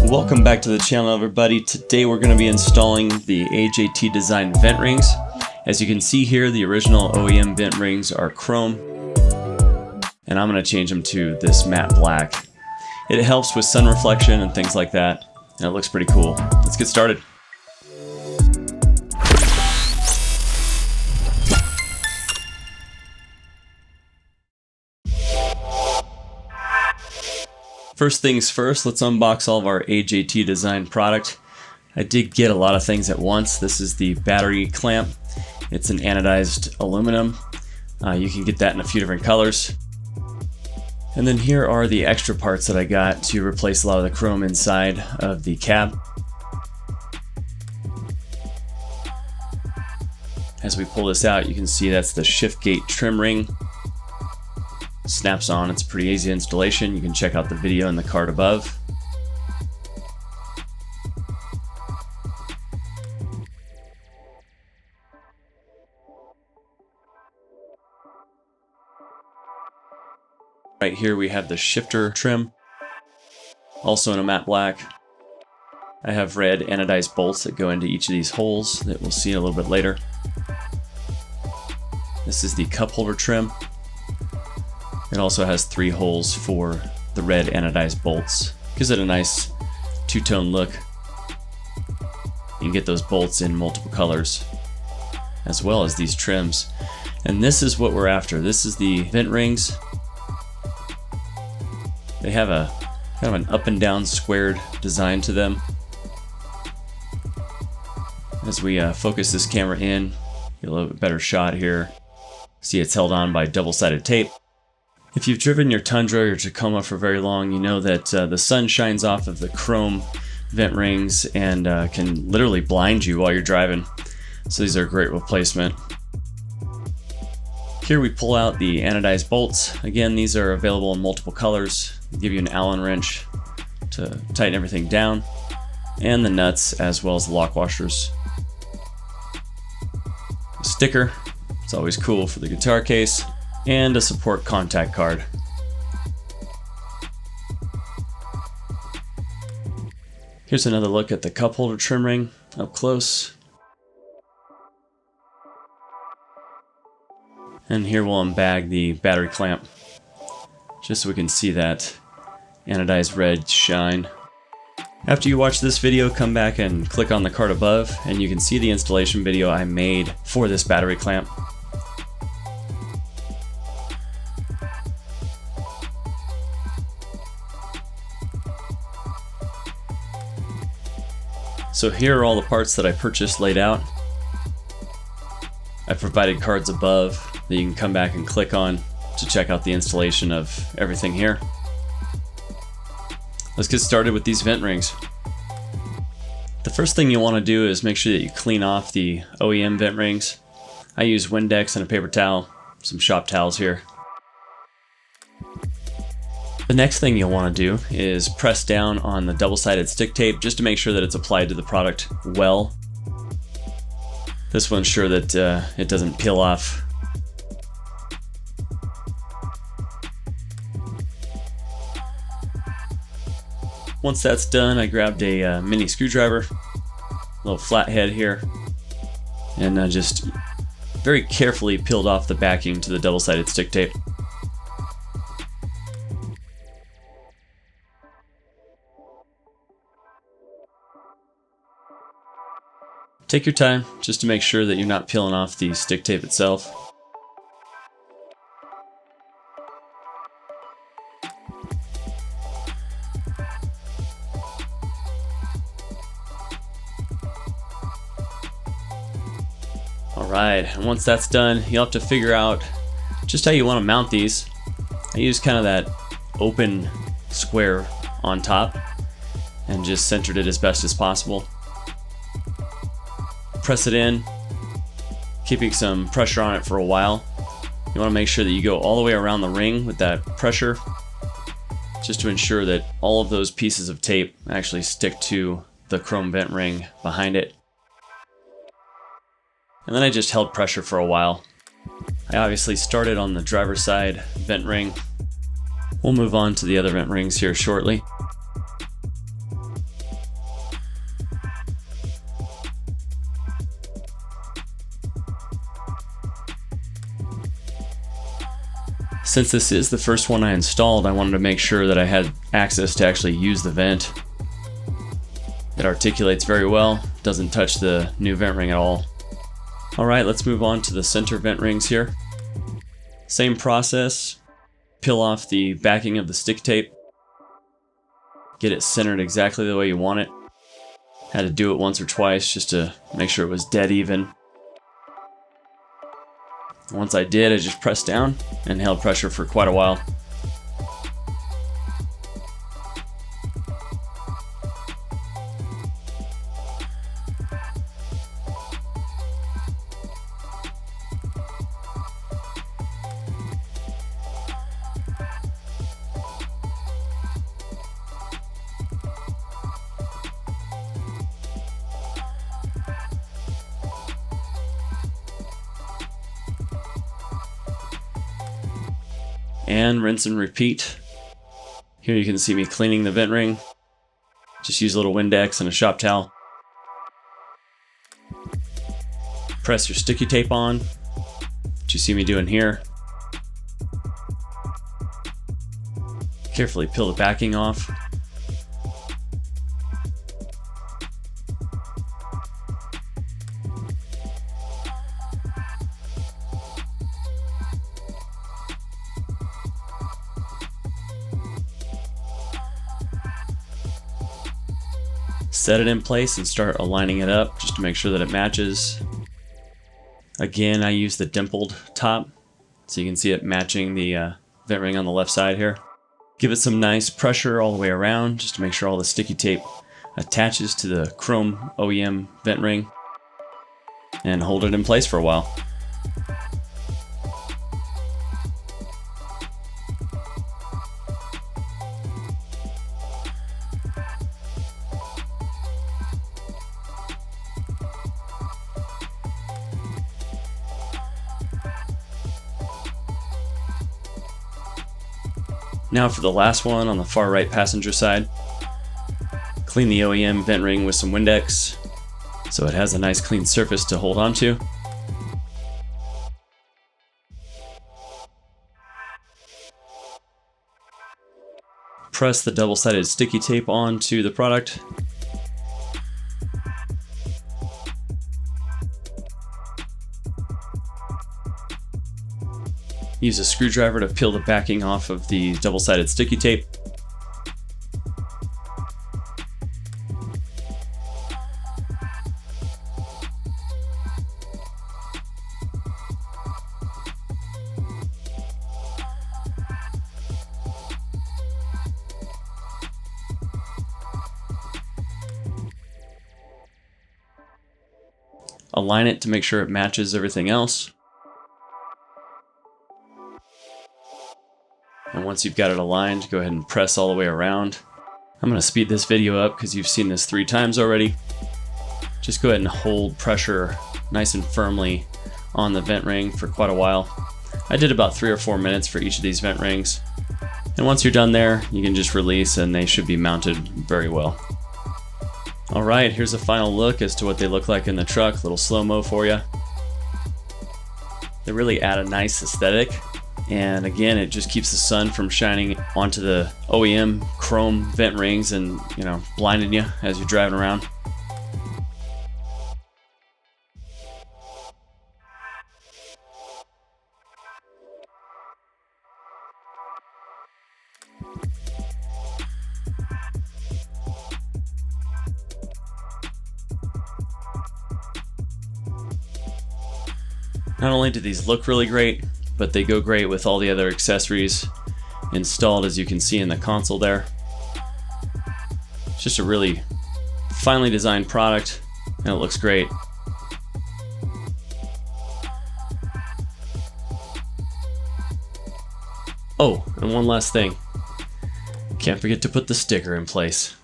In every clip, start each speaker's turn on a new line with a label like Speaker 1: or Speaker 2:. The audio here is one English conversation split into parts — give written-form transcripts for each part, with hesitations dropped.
Speaker 1: Welcome back to the channel, everybody. Today we're going to be installing the AJT design vent rings. As you can see here, the original OEM vent rings are chrome, and I'm going to change them to this matte black. It helps with sun reflection and things like that, and it looks pretty cool. Let's get started. First things first, let's unbox all of our AJT design product. I did get a lot of things at once. This is the battery clamp. It's an anodized aluminum. You can get that in a few different colors. And then here are the extra parts that I got to replace a lot of the chrome inside of the cab. As we pull this out, you can see that's the shift gate trim ring. Snaps on. It's a pretty easy installation. You can check out the video in the card above. Right here we have the shifter trim, also in a matte black. I have red anodized bolts that go into each of these holes that we'll see a little bit later. This is the cup holder trim. It also has 3 holes for the red anodized bolts. Gives it a nice two-tone look. You can get those bolts in multiple colors, as well as these trims. And this is what we're after. This is the vent rings. They have a kind of an up and down squared design to them. As we focus this camera in, get a little bit better shot here. See, it's held on by double-sided tape. If you've driven your Tundra or your Tacoma for very long, you know that the sun shines off of the chrome vent rings and can literally blind you while you're driving. So these are a great replacement. Here we pull out the anodized bolts. Again, these are available in multiple colors. They give you an Allen wrench to tighten everything down, and the nuts as well as the lock washers. A sticker, it's always cool for the guitar case, and a support contact card. Here's another look at the cup holder trim ring up close. And here we'll unbag the battery clamp, just so we can see that anodized red shine. After you watch this video, come back and click on the card above, and you can see the installation video I made for this battery clamp. So here are all the parts that I purchased laid out. I provided cards above that you can come back and click on to check out the installation of everything here. Let's get started with these vent rings. The first thing you want to do is make sure that you clean off the OEM vent rings. I use Windex and a paper towel, some shop towels here. The next thing you'll want to do is press down on the double-sided stick tape just to make sure that it's applied to the product well. This will ensure that it doesn't peel off. Once that's done, I grabbed a mini screwdriver, a little flathead here, and just very carefully peeled off the backing to the double-sided stick tape. Take your time just to make sure that you're not peeling off the stick tape itself. Alright, and once that's done, you'll have to figure out just how you want to mount these. I use kind of that open square on top and just centered it as best as possible. Press it in, keeping some pressure on it for a while. You want to make sure that you go all the way around the ring with that pressure, just to ensure that all of those pieces of tape actually stick to the chrome vent ring behind it. And then I just held pressure for a while. I obviously started on the driver's side vent ring. We'll move on to the other vent rings here shortly. Since this is the first one I installed, I wanted to make sure that I had access to actually use the vent. It articulates very well, doesn't touch the new vent ring at all. Alright, let's move on to the center vent rings here. Same process, peel off the backing of the stick tape. Get it centered exactly the way you want it. Had to do it once or twice just to make sure it was dead even. Once I did, I just pressed down and held pressure for quite a while. And rinse and repeat. Here you can see me cleaning the vent ring. Just use a little Windex and a shop towel. Press your sticky tape on, which you see me doing here. Carefully peel the backing off. Set it in place and start aligning it up just to make sure that it matches. Again, I use the dimpled top so you can see it matching the vent ring on the left side here. Give it some nice pressure all the way around just to make sure all the sticky tape attaches to the chrome OEM vent ring, and hold it in place for a while. Now for the last one on the far right passenger side. Clean the OEM vent ring with some Windex so it has a nice clean surface to hold onto. Press the double-sided sticky tape onto the product. Use a screwdriver to peel the backing off of the double-sided sticky tape. Align it to make sure it matches everything else. And once you've got it aligned, go ahead and press all the way around. I'm going to speed this video up because you've seen this 3 times already. Just go ahead and hold pressure nice and firmly on the vent ring for quite a while. I did about 3 or 4 minutes for each of these vent rings. And once you're done there, you can just release and they should be mounted very well. Alright, here's a final look as to what they look like in the truck. A little slow-mo for you. They really add a nice aesthetic. And again, it just keeps the sun from shining onto the OEM chrome vent rings and, blinding you as you're driving around. Not only do these look really great, but they go great with all the other accessories installed, as you can see in the console there. It's just a really finely designed product, and it looks great. Oh, and one last thing. Can't forget to put the sticker in place.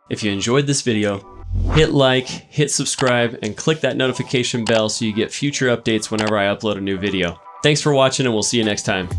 Speaker 1: If you enjoyed this video, hit like, hit subscribe, and click that notification bell so you get future updates whenever I upload a new video. Thanks for watching, and we'll see you next time.